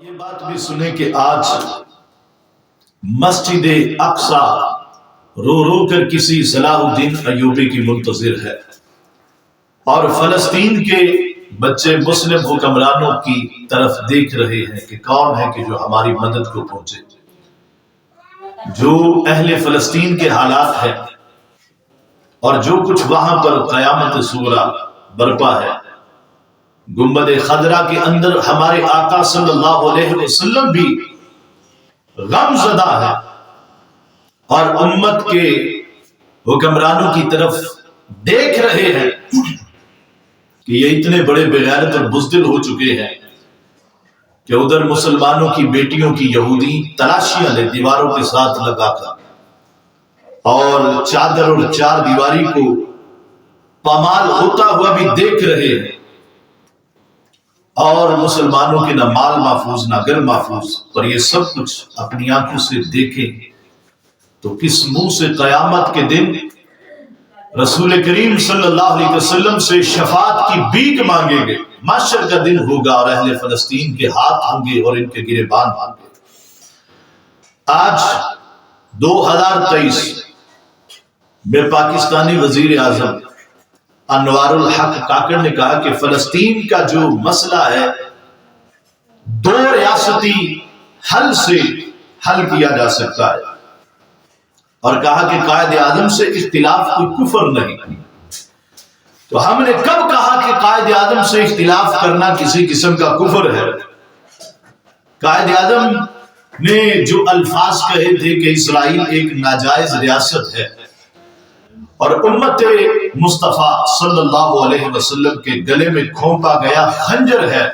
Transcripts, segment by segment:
یہ بات بھی سنیں کہ آج مسجد اقصی رو رو کر کسی صلاح الدین ایوبی کی منتظر ہے، اور فلسطین کے بچے مسلم حکمرانوں کی طرف دیکھ رہے ہیں کہ کون ہے کہ جو ہماری مدد کو پہنچے۔ جو اہل فلسطین کے حالات ہیں اور جو کچھ وہاں پر قیامت صغریٰ برپا ہے، گنبد خضرا کے اندر ہمارے آقا صلی اللہ علیہ وسلم بھی غم زدہ ہے اور امت کے حکمرانوں کی طرف دیکھ رہے ہیں کہ یہ اتنے بڑے بغیرت اور بزدل ہو چکے ہیں کہ ادھر مسلمانوں کی بیٹیوں کی یہودی تلاشیاں لے دیواروں کے ساتھ لگا کر، اور چادر اور چار دیواری کو پامال ہوتا ہوا بھی دیکھ رہے ہیں، اور مسلمانوں کے نہ مال محفوظ نہ گھر محفوظ، اور یہ سب کچھ اپنی آنکھوں سے دیکھیں تو کس منہ سے قیامت کے دن رسول کریم صلی اللہ علیہ وسلم سے شفاعت کی بھیک مانگیں گے؟ محشر کا دن ہوگا اور اہل فلسطین کے ہاتھ ہوں گے اور ان کے گریبان ہوں گے۔ آج 2023 میں پاکستانی وزیر اعظم انوار الحق کاکڑ نے کہا کہ فلسطین کا جو مسئلہ ہے دو ریاستی حل سے حل کیا جا سکتا ہے، اور کہا کہ قائد اعظم سے اختلاف کوئی کفر نہیں۔ تو ہم نے کب کہا کہ قائد اعظم سے اختلاف کرنا کسی قسم کا کفر ہے؟ قائد اعظم نے جو الفاظ کہے تھے کہ اسرائیل ایک ناجائز ریاست ہے اور امت مصطفیٰ صلی اللہ علیہ وسلم کے گلے میں کھونپا گیا خنجر ہے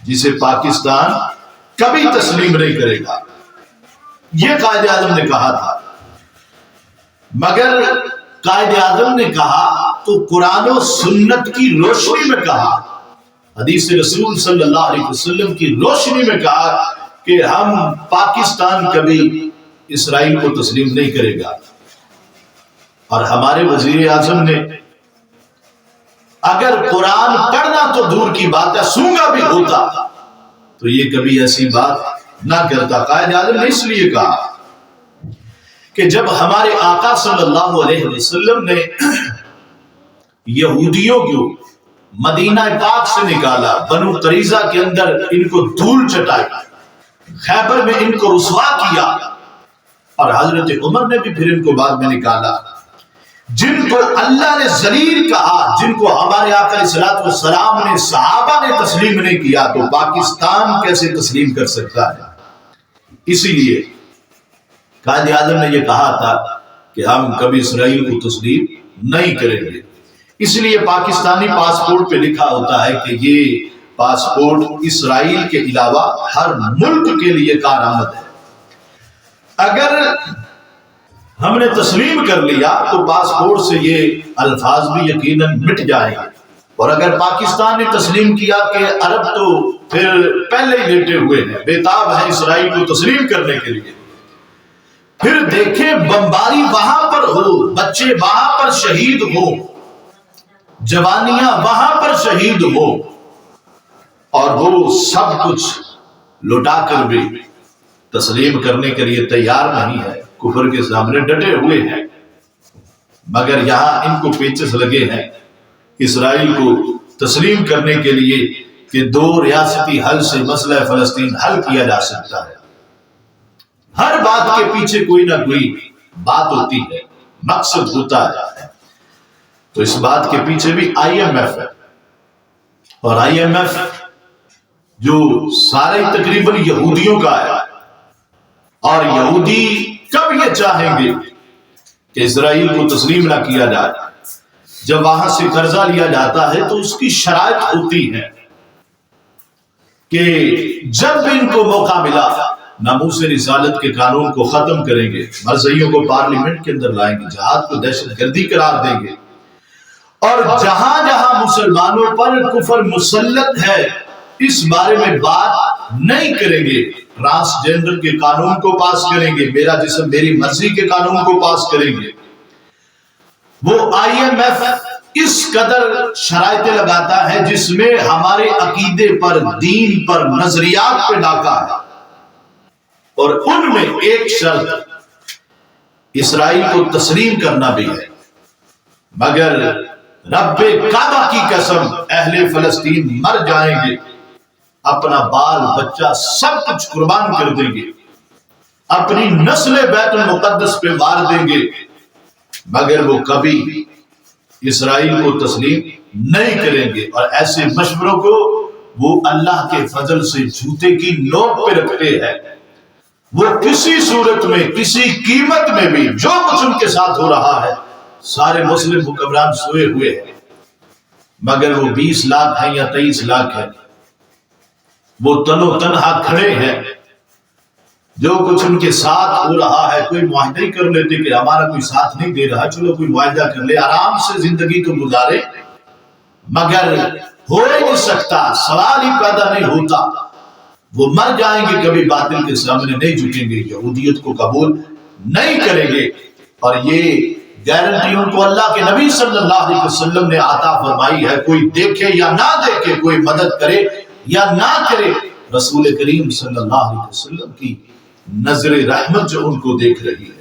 جسے پاکستان کبھی تسلیم نہیں کرے گا، یہ قائد اعظم نے کہا تھا۔ مگر قائد اعظم نے کہا تو قرآن و سنت کی روشنی میں کہا، حدیث رسول صلی اللہ علیہ وسلم کی روشنی میں کہا کہ ہم پاکستان کبھی اسرائیل کو تسلیم نہیں کرے گا۔ اور ہمارے وزیر اعظم نے اگر قرآن پڑھنا تو دور کی بات ہے، سونگا بھی ہوتا تو یہ کبھی ایسی بات نہ کرتا۔ قائد اعظم نے اس لیے کہا کہ جب ہمارے آقا صلی اللہ علیہ وسلم نے یہودیوں کو مدینہ پاک سے نکالا، بنو قریظہ کے اندر ان کو دھول چٹائی، خیبر میں ان کو رسوا کیا، اور حضرت عمر نے بھی پھر ان کو بعد میں نکالا، جن کو اللہ نے ذلیل کہا، جن کو ہمارے آقا علیہ السلام نے صحابہ نے تسلیم نہیں کیا، تو پاکستان کیسے تسلیم کر سکتا ہے؟ اسی لیے قائد اعظم نے یہ کہا تھا کہ ہم کبھی اسرائیل کو تسلیم نہیں کریں گے۔ اس لیے پاکستانی پاسپورٹ پہ لکھا ہوتا ہے کہ یہ پاسپورٹ اسرائیل کے علاوہ ہر ملک کے لیے کارآمد ہے۔ اگر ہم نے تسلیم کر لیا تو پاسپورٹ سے یہ الفاظ بھی یقیناً مٹ جائیں گے، اور اگر پاکستان نے تسلیم کیا کہ عرب تو پھر پہلے ہی لیٹے ہوئے ہیں، بےتاب ہیں اسرائیل کو تسلیم کرنے کے لیے، پھر دیکھیں بمباری وہاں پر ہو، بچے وہاں پر شہید ہو، جوانیاں وہاں پر شہید ہو، اور وہ سب کچھ لٹا کر بھی تسلیم کرنے کے لیے تیار نہیں ہے، کفر کے سامنے ڈٹے ہوئے ہیں۔ مگر یہاں ان کو پیچس لگے ہیں اسرائیل کو تسلیم کرنے کے لیے کہ دو ریاستی حل سے مسئلہ فلسطین حل کیا جا سکتا ہے۔ ہر بات کے پیچھے کوئی نہ کوئی بات ہوتی ہے، مقصد ہوتا ہے، تو اس بات کے پیچھے بھی آئی ایم ایف ہے، اور آئی ایم ایف جو سارے تقریباً یہودیوں کا ہے، اور یہودی کب یہ چاہیں گے کہ اسرائیل کو تسلیم نہ کیا جائے؟ جب وہاں سے قرضہ لیا جاتا ہے تو اس کی شرائط ہوتی ہے کہ جب بھی ان کو موقع ملا ناموس رسالت کے قانون کو ختم کریں گے، مرزائیوں کو پارلیمنٹ کے اندر لائیں گے، جہاد کو دہشت گردی قرار دیں گے، اور جہاں جہاں مسلمانوں پر کفر مسلط ہے اس بارے میں بات نہیں کریں گے، ٹرانسجینڈر کے قانون کو پاس کریں گے، میرا جسم میری مرضی کے قانون کو پاس کریں گے۔ وہ آئی ایم ایف اس قدر شرائطیں لگاتا ہے جس میں ہمارے عقیدے پر، دین پر، نظریات پہ ڈاکہ ہے، اور ان میں ایک شرط اسرائیل کو تسلیم کرنا بھی ہے، مگر رب کعبہ کی قسم اہل فلسطین مر جائیں گے، اپنا بال بچہ سب کچھ قربان کر دیں گے، اپنی نسل بیت المقدس پہ وار دیں گے، مگر وہ کبھی اسرائیل کو تسلیم نہیں کریں گے۔ اور ایسے مشوروں کو وہ اللہ کے فضل سے جوتے کی نوک پہ رکھتے ہیں، وہ کسی صورت میں، کسی قیمت میں بھی جو کچھ ان کے ساتھ ہو رہا ہے، سارے مسلم حکمران سوئے ہوئے ہیں، مگر وہ 20 لاکھ ہیں یا 23 لاکھ ہیں، وہ تنو تنہا کھڑے ہیں۔ جو کچھ ان کے ساتھ ہو رہا ہے، کوئی معاہدہ ہی کر لیتے کہ ہمارا کوئی ساتھ نہیں دے رہا، چلو کوئی معاہدہ کر لے، آرام سے زندگی کو گزارے، مگر ہو ہی نہیں سکتا، سوال ہی پیدا نہیں ہوتا۔ وہ مر جائیں گے، کبھی باطل کے سامنے نہیں جھکیں گے، یہودیت کو قبول نہیں کریں گے۔ اور یہ گارنٹی ان کو اللہ کے نبی صلی اللہ علیہ وسلم نے عطا فرمائی ہے، کوئی دیکھے یا نہ دیکھے، کوئی مدد کرے یا نہ کرے، رسول کریم صلی اللہ علیہ وسلم کی نظر رحمت جو ان کو دیکھ رہی ہے۔